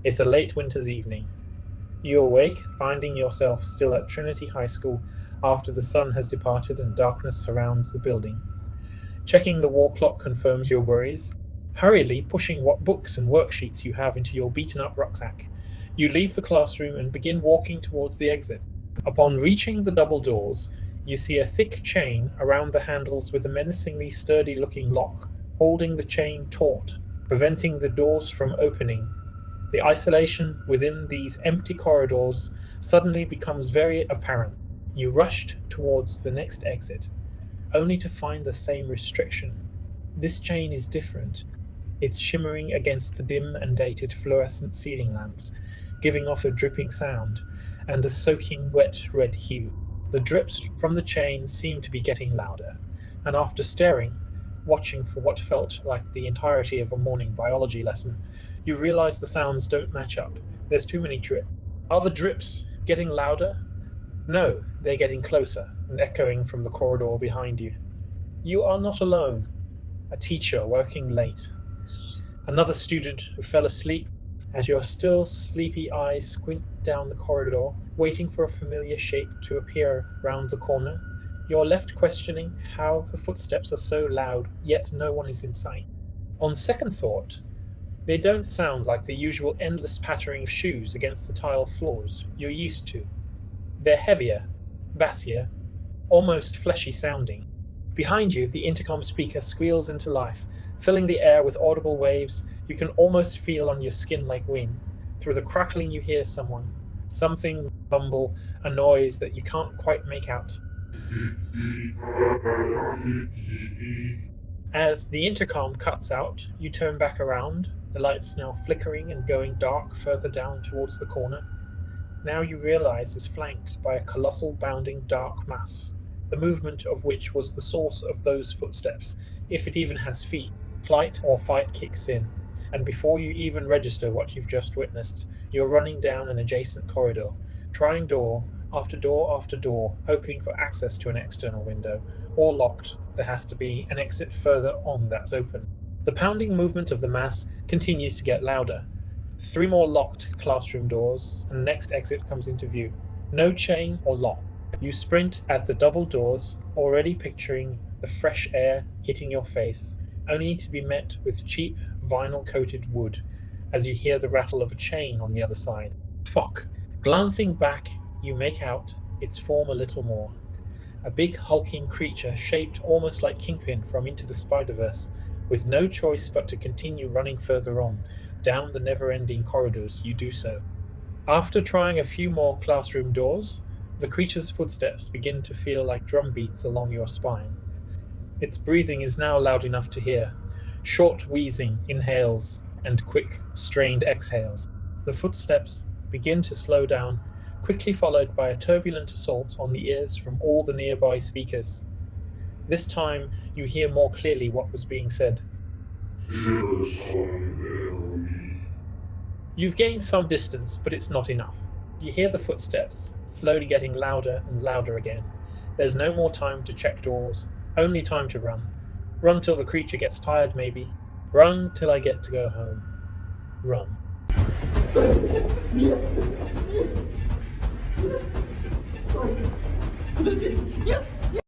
It's a late winter's evening. You awake, finding yourself still at Trinity High School after the sun has departed and darkness surrounds the building. Checking the wall clock confirms your worries. Hurriedly pushing what books and worksheets you have into your beaten up rucksack, you leave the classroom and begin walking towards the exit. Upon reaching the double doors, you see a thick chain around the handles with a menacingly sturdy looking lock, holding the chain taut, preventing the doors from opening. The isolation within these empty corridors suddenly becomes very apparent. You rushed towards the next exit, only to find the same restriction. This chain is different. It's shimmering against the dim and dated fluorescent ceiling lamps, giving off a dripping sound and a soaking wet red hue. The drips from the chain seem to be getting louder, and after staring, watching for what felt like the entirety of a morning biology lesson, you realize the sounds don't match up. There's too many drips. Are the drips getting louder? No, they're getting closer and echoing from the corridor behind you. You are not alone. A teacher working late. Another student who fell asleep as your still sleepy eyes squint down the corridor, waiting for a familiar shape to appear round the corner. You're left questioning how the footsteps are so loud, yet no one is in sight. On second thought, they don't sound like the usual endless pattering of shoes against the tile floors you're used to. They're heavier, bassier, almost fleshy sounding. Behind you, the intercom speaker squeals into life, filling the air with audible waves you can almost feel on your skin like wind. Through the crackling, you hear something mumble, a noise that you can't quite make out. As the intercom cuts out, you turn back around, the lights now flickering and going dark further down towards the corner. Now you realize is flanked by a colossal bounding dark mass, the movement of which was the source of those footsteps, if it even has feet. Flight or fight kicks in, and before you even register what you've just witnessed, you're running down an adjacent corridor, trying door after door, hoping for access to an external window. All locked, there has to be an exit further on that's open. The pounding movement of the mass continues to get louder. 3 more locked classroom doors, and the next exit comes into view. No chain or lock. You sprint at the double doors, already picturing the fresh air hitting your face, only to be met with cheap vinyl-coated wood as you hear the rattle of a chain on the other side. Fuck. Glancing back, you make out its form a little more. A big hulking creature shaped almost like Kingpin from Into the Spider-Verse, with no choice but to continue running further on. Down the never-ending corridors you do so. After trying a few more classroom doors, the creature's footsteps begin to feel like drum beats along your spine. Its breathing is now loud enough to hear, short wheezing inhales and quick, strained exhales. The footsteps begin to slow down, quickly followed by a turbulent assault on the ears from all the nearby speakers. This time you hear more clearly what was being said. You've gained some distance, but it's not enough. You hear the footsteps, slowly getting louder and louder again. There's no more time to check doors, only time to run. Run till the creature gets tired, maybe. Run till I get to go home. Run. Подожди, нет!